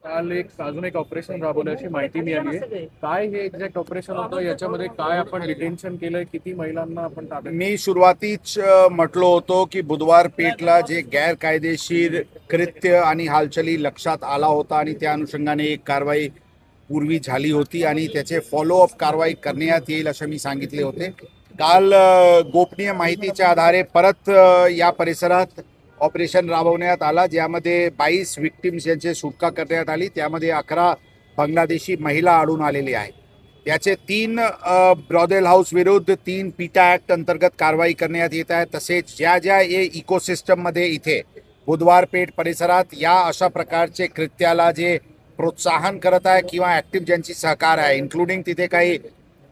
काल अजून एक ऑपरेशन राबवल्याची माहिती मिळाली आहे. काय हे एक्झॅक्ट ऑपरेशन होतं, याच्यामध्ये काय आपण डिटेन्शन केलंय, किती महिलांना आपण ताब्यात? मी सुरुवातीच म्हटलो होतो की बुधवार पेठला जे गैरकायदेशीर कृत्य आणि हालचाली लक्षात आला होता आणि त्या अनुषंगाने एक कारवाई पूर्वी झाली होती आणि त्याचे फॉलोअप कारवाई करण्यात येईल असं मी सांगितले होते. काल गोपनीय माहितीच्या आधारे परत या परिसरात ऑपरेशन राबवण्यात आला, ज्यामध्ये 22 विक्टिम्स यांची सुटका करण्यात आली. त्यामध्ये 11 बांगलादेशी महिला आढळून आलेली आहे. त्याचे 3 ब्रॉदेल हाऊस विरुद्ध 3 पीटा ऍक्ट अंतर्गत कारवाई करण्यात येत आहे. तसेच ज्या ज्या इकोसिस्टममध्ये इथे बुधवार पेठ परिसरात या अशा प्रकारचे कृत्याला जे प्रोत्साहन करत आहे किंवा ऍक्टिव्ह ज्यांची सहकार आहे, इन्क्लुडिंग तिथे काही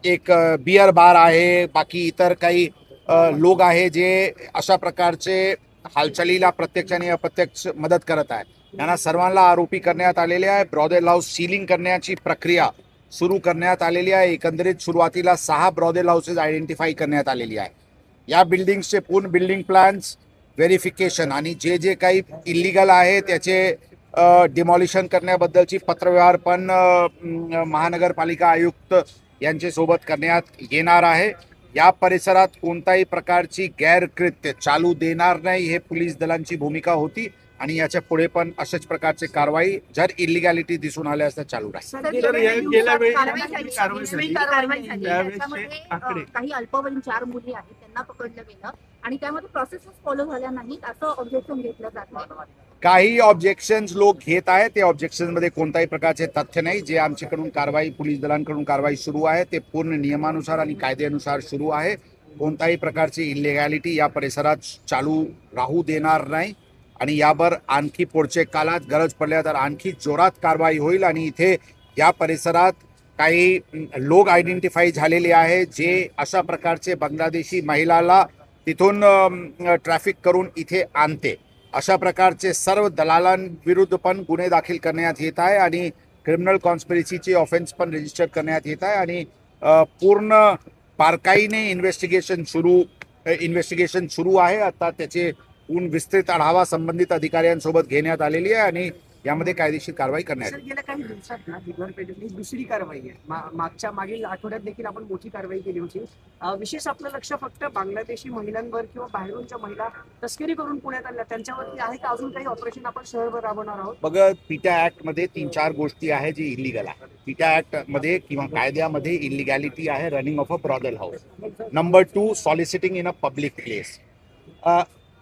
एक बियर बार आहे, बाकी इतर काही लोक आहे जे अशा प्रकारचे हालचालीला प्रत्यक्ष आणि अप्रत्यक्ष मदत करत आहे. यांना सर्वांना आरोपी करण्यात आलेले आहे. ब्रॉदेल हाऊस सीलिंग करण्याची प्रक्रिया सुरू करण्यात आलेली आहे. एकंदरीत सुरुवातीला 6 ब्रॉदेल हाऊसेस आयडेंटिफाय करण्यात आलेली आहे. या बिल्डिंग्सचे पूर्ण बिल्डिंग प्लॅन्स व्हेरिफिकेशन आणि जे जे काही इलिगल आहे त्याचे डिमॉलिशन करण्याबद्दलची पत्रव्यवहार पण महानगरपालिका आयुक्त यांच्यासोबत करण्यात येणार आहे. या परिसरात कोणत्याही प्रकारची गैरकृत्य चालू देणार नाही, हे पोलीस दलांची भूमिका होती आणि याच्या पुढे पण अशाच प्रकारचे कारवाई जर इलिगॅलिटी दिसून आल्यास तर चालू राहील. काही अल्पवयीन 4 मुली आहेत त्यांना पकडलं गेलं आणि त्यामध्ये प्रोसेसेस फॉलो झाल्या नाहीत असं ऑब्जेक्शन घेतलं जातं. काही ऑब्जेक्शन्स लोक घेत आहेत. ते ऑब्जेक्शन मध्ये कोणत्याही प्रकारचे तथ्य नाही. जे आमच्याकडून कारवाई पोलीस दलांकडून कारवाई सुरू आहे ते पूर्ण नियमानुसार आणि कायद्यानुसार सुरू आहे. कोणत्याही प्रकारची इलिगॅलिटी या परिसरात चालू राहू देणार नाही आणि यावर आणखी पुढच्या काळात गरज पडल्या तर आणखी जोरात कारवाई होईल. आणि इथे या परिसरात काही लोक आयडेंटिफाय झालेले आहे जे अशा प्रकारचे बांगलादेशी महिलाला तिथून ट्रॅफिक करून इथे आणते. अशा प्रकारचे सर्व दलालांविरुद्ध पण गुन्हे दाखल करण्यात येत आहे आणि क्रिमिनल कॉन्स्पिरसीचे ऑफेन्स पण रजिस्टर करण्यात येत आहे आणि पूर्ण बारकाईने इन्व्हेस्टिगेशन सुरू आहे. आता त्याचे पूर्ण विस्तृत आढावा संबंधित अधिकाऱ्यांसोबत घेण्यात आलेली आहे आणि यामध्ये कायदेशीर कारवाई करण्यात येईल. गेल्या काही दिवसात ना बुधवार पेठेतली दुसरी कारवाई आहे. मागील आठवड्यात देखील आपण मोठी कारवाई केली होती. विशेष आपलं लक्ष फक्त बांगलादेशी महिलांवर किंवा बाहेरूनच्या महिला तस्करी करून पुण्यात आल्या त्यांच्यावरती आहे का? अजून काही ऑपरेशन आपण शहरभर राबवणार आहोत? बघा, पीटा ऍक्ट मध्ये 3-4 गोष्टी आहे जी इलिगल आहे. पीटा ऍक्ट मध्ये किंवा कायद्यामध्ये इलिगॅलिटी आहे running of a brothel house. Number 2 soliciting in a public place.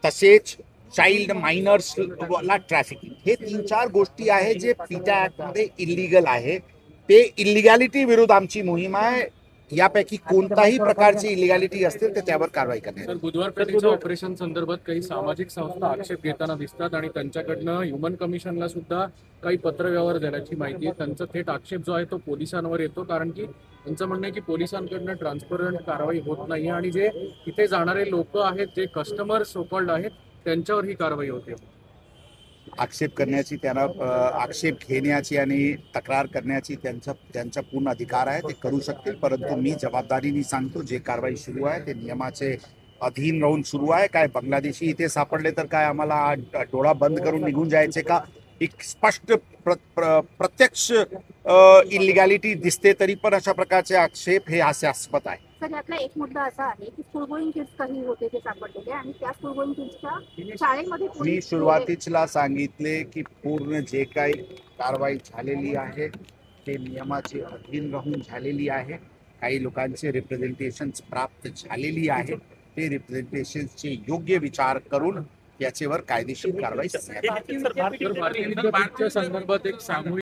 तसेच चाइल्ड मायनर्सला ट्रॅफिकिंग. हे 3-4 गोष्टी आहे जे पीटा ऍक्ट मध्ये इलिगल आहे. ते इलिगॅलिटी विरुद्ध आमची मोहीम आहे. यापैकी कोणताही प्रकारची इलिगॅलिटी असतील तर त्यावर कारवाई करण्यात सर, बुधवार पेठेच्या ऑपरेशन संदर्भात काही सामाजिक संस्था आक्षेप घेताना दिसतात आणि त्यांच्याकडनं ह्युमन कमिशनला सुद्धा काही पत्रव्यवहार देण्याची माहिती आहे. त्यांचा थेट आक्षेप जो आहे तो पोलिसांवर येतो, कारण की त्यांचं म्हणणं आहे की पोलिसांकडनं ट्रान्सपरंट कारवाई होत नाही आणि जे इथे जाणारे लोक आहेत, जे कस्टमर सोकॉल्ड आहेत, त्यांच्यावर ही कारवाई होते. आक्षेप करण्याची, त्यांना आक्षेप घेण्याची आणि तक्रार करण्याची त्यांचा पूर्ण अधिकार आहे. ते करू शकतील, परंतु मी जबाबदारीने सांगतो जे कारवाई सुरू आहे ते नियमाचे अधीन राहून सुरू आहे. काय बांगलादेशी इथे सापडले तर काय आम्हाला डोळा बंद करून निघून जायचे का? एक स्पष्ट प्रत्यक्ष इलिगॅलिटी दिसते तरी पण अशा प्रकारचे आक्षेप हे हास्यास्पद आहे. सर, यातला एक मुद्दा असा आहे की स्कूल किड्स काही होते ते सापडलेले आणि त्या स्कूल किड्सच्या शाळेमध्ये मी सुरुवातीला सांगितले की पूर्ण जे काही कारवाई झालेली आहे ते नियमाचे अधीन राहून झालेली आहे. काही लोकांचे रिप्रेझेंटेशन प्राप्त झालेली आहे. ते रिप्रेझेंटेशनचे योग्य विचार करून याच्यावर कायदेशीर कारवाई करण्यात येईल. भारतीय विद्यापीठच्या संदर्भात एक सामूहिक